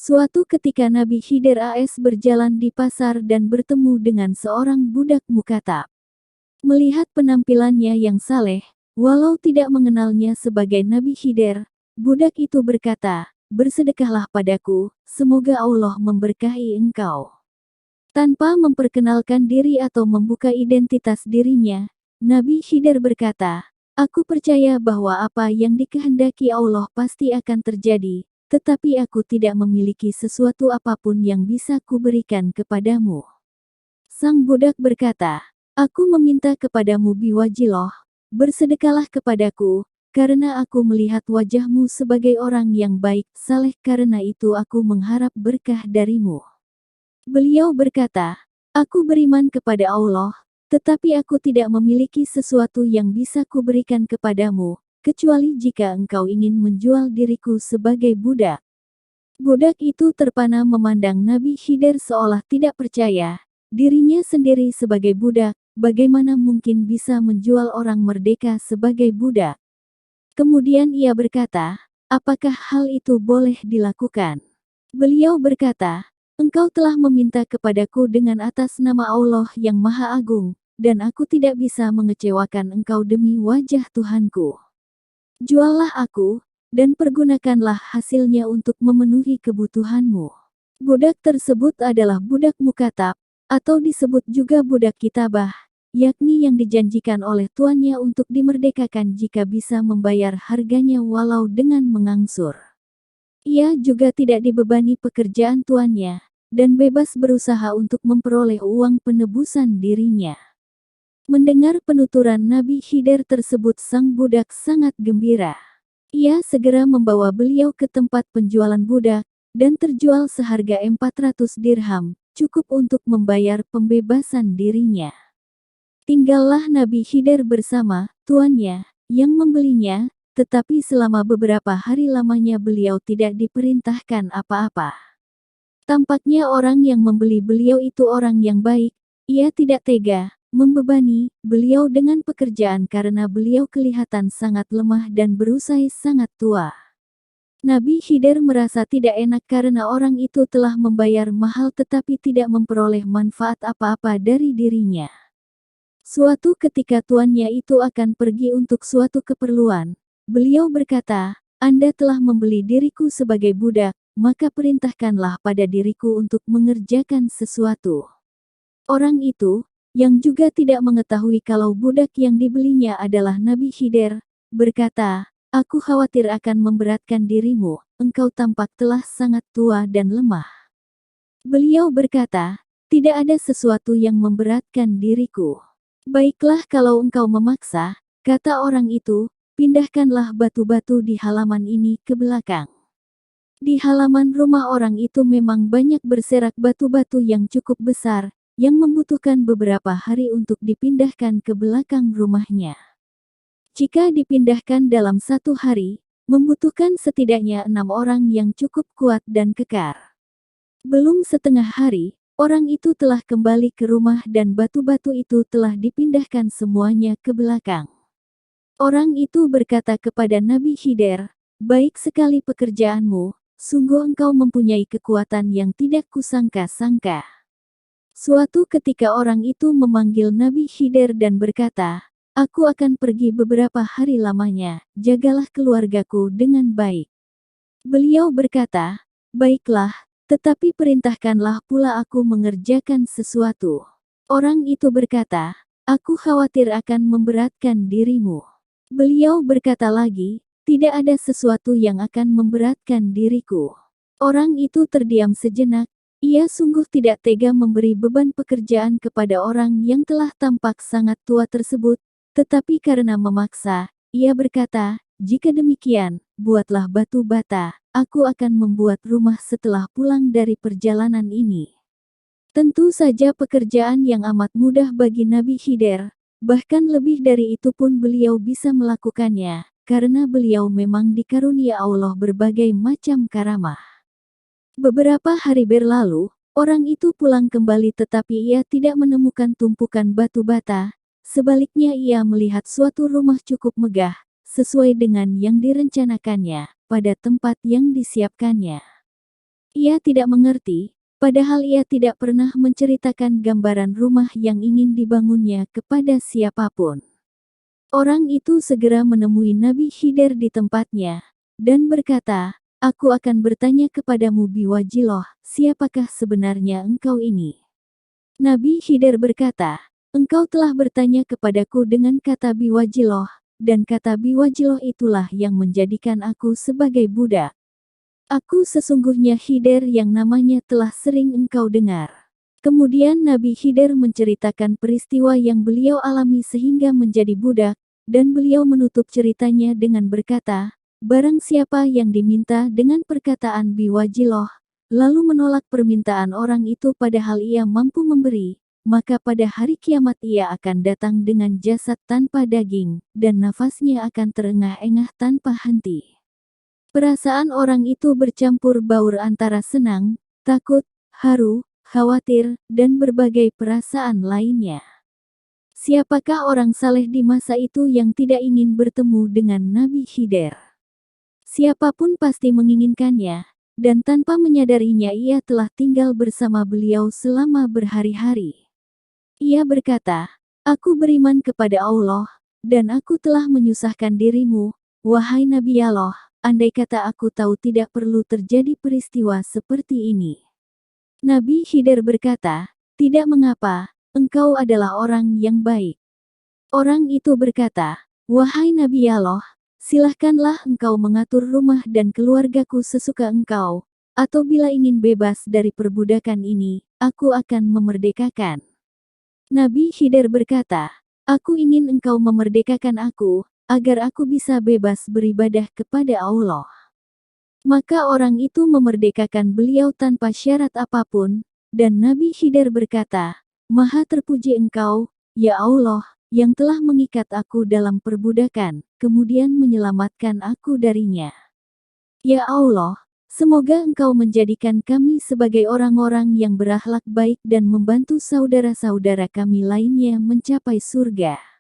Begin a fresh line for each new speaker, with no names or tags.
Suatu ketika Nabi Khidir AS berjalan di pasar dan bertemu dengan seorang budak mukatab. Melihat penampilannya yang saleh, walau tidak mengenalnya sebagai Nabi Khidir, budak itu berkata, "Bersedekahlah padaku, semoga Allah memberkahi engkau." Tanpa memperkenalkan diri atau membuka identitas dirinya, Nabi Khidir berkata, "Aku percaya bahwa apa yang dikehendaki Allah pasti akan terjadi, tetapi aku tidak memiliki sesuatu apapun yang bisa kuberikan kepadamu." Sang budak berkata, "Aku meminta kepadamu biwajiloh, bersedekahlah kepadaku, karena aku melihat wajahmu sebagai orang yang baik, saleh, karena itu aku mengharap berkah darimu." Beliau berkata, "Aku beriman kepada Allah, tetapi aku tidak memiliki sesuatu yang bisa kuberikan kepadamu, kecuali jika engkau ingin menjual diriku sebagai budak." Budak itu terpana memandang Nabi Khidir seolah tidak percaya, dirinya sendiri sebagai budak, bagaimana mungkin bisa menjual orang merdeka sebagai budak. Kemudian ia berkata, "Apakah hal itu boleh dilakukan?" Beliau berkata, "Engkau telah meminta kepadaku dengan atas nama Allah yang Maha Agung, dan aku tidak bisa mengecewakan engkau demi wajah Tuhanku. Juallah aku, dan pergunakanlah hasilnya untuk memenuhi kebutuhanmu." Budak tersebut adalah budak mukatab, atau disebut juga budak kitabah, yakni yang dijanjikan oleh tuannya untuk dimerdekakan jika bisa membayar harganya walau dengan mengangsur. Ia juga tidak dibebani pekerjaan tuannya, dan bebas berusaha untuk memperoleh uang penebusan dirinya. Mendengar penuturan Nabi Khidir tersebut, sang budak sangat gembira. Ia segera membawa beliau ke tempat penjualan budak, dan terjual seharga 400 dirham, cukup untuk membayar pembebasan dirinya. Tinggallah Nabi Khidir bersama tuannya, yang membelinya, tetapi selama beberapa hari lamanya beliau tidak diperintahkan apa-apa. Tampaknya orang yang membeli beliau itu orang yang baik, ia tidak tega membebani beliau dengan pekerjaan karena beliau kelihatan sangat lemah dan berusia sangat tua. Nabi Khidir merasa tidak enak karena orang itu telah membayar mahal tetapi tidak memperoleh manfaat apa-apa dari dirinya. Suatu ketika tuannya itu akan pergi untuk suatu keperluan. Beliau berkata, "Anda telah membeli diriku sebagai budak, maka perintahkanlah pada diriku untuk mengerjakan sesuatu." Orang itu, yang juga tidak mengetahui kalau budak yang dibelinya adalah Nabi Khidir, berkata, "Aku khawatir akan memberatkan dirimu, engkau tampak telah sangat tua dan lemah." Beliau berkata, "Tidak ada sesuatu yang memberatkan diriku." "Baiklah kalau engkau memaksa," kata orang itu, "pindahkanlah batu-batu di halaman ini ke belakang." Di halaman rumah orang itu memang banyak berserak batu-batu yang cukup besar, yang membutuhkan beberapa hari untuk dipindahkan ke belakang rumahnya. Jika dipindahkan dalam 1 hari, membutuhkan setidaknya 6 orang yang cukup kuat dan kekar. Belum setengah hari, orang itu telah kembali ke rumah dan batu-batu itu telah dipindahkan semuanya ke belakang. Orang itu berkata kepada Nabi Khidir, "Baik sekali pekerjaanmu, sungguh engkau mempunyai kekuatan yang tidak kusangka-sangka." Suatu ketika orang itu memanggil Nabi Khidir dan berkata, "Aku akan pergi beberapa hari lamanya, jagalah keluargaku dengan baik." Beliau berkata, "Baiklah, tetapi perintahkanlah pula aku mengerjakan sesuatu." Orang itu berkata, "Aku khawatir akan memberatkan dirimu." Beliau berkata lagi, "Tidak ada sesuatu yang akan memberatkan diriku." Orang itu terdiam sejenak, ia sungguh tidak tega memberi beban pekerjaan kepada orang yang telah tampak sangat tua tersebut, tetapi karena memaksa, ia berkata, "Jika demikian, buatlah batu bata, aku akan membuat rumah setelah pulang dari perjalanan ini." Tentu saja pekerjaan yang amat mudah bagi Nabi Khidir. Bahkan lebih dari itu pun beliau bisa melakukannya, karena beliau memang dikarunia Allah berbagai macam karamah. Beberapa hari berlalu, orang itu pulang kembali tetapi ia tidak menemukan tumpukan batu bata, sebaliknya ia melihat suatu rumah cukup megah, sesuai dengan yang direncanakannya, pada tempat yang disiapkannya. Ia tidak mengerti, padahal ia tidak pernah menceritakan gambaran rumah yang ingin dibangunnya kepada siapapun. Orang itu segera menemui Nabi Khidir di tempatnya, dan berkata, "Aku akan bertanya kepadamu Biwajiloh, siapakah sebenarnya engkau ini?" Nabi Khidir berkata, "Engkau telah bertanya kepadaku dengan kata Biwajiloh, dan kata Biwajiloh itulah yang menjadikan aku sebagai budak. Aku sesungguhnya Khidir yang namanya telah sering engkau dengar." Kemudian Nabi Khidir menceritakan peristiwa yang beliau alami sehingga menjadi budak, dan beliau menutup ceritanya dengan berkata, "Barang siapa yang diminta dengan perkataan Biwajiloh, lalu menolak permintaan orang itu padahal ia mampu memberi, maka pada hari kiamat ia akan datang dengan jasad tanpa daging, dan nafasnya akan terengah-engah tanpa henti." Perasaan orang itu bercampur baur antara senang, takut, haru, khawatir, dan berbagai perasaan lainnya. Siapakah orang saleh di masa itu yang tidak ingin bertemu dengan Nabi Khidir? Siapapun pasti menginginkannya, dan tanpa menyadarinya ia telah tinggal bersama beliau selama berhari-hari. Ia berkata, "Aku beriman kepada Allah, dan aku telah menyusahkan dirimu, wahai Nabi Allah, andai kata aku tahu tidak perlu terjadi peristiwa seperti ini." Nabi Khidir berkata, "Tidak mengapa, engkau adalah orang yang baik." Orang itu berkata, "Wahai Nabi Allah, silahkanlah engkau mengatur rumah dan keluargaku sesuka engkau, atau bila ingin bebas dari perbudakan ini, aku akan memerdekakan." Nabi Khidir berkata, "Aku ingin engkau memerdekakan aku, agar aku bisa bebas beribadah kepada Allah." Maka orang itu memerdekakan beliau tanpa syarat apapun, dan Nabi Khidir berkata, "Maha terpuji engkau, ya Allah, yang telah mengikat aku dalam perbudakan, kemudian menyelamatkan aku darinya. Ya Allah, semoga engkau menjadikan kami sebagai orang-orang yang berakhlak baik dan membantu saudara-saudara kami lainnya mencapai surga."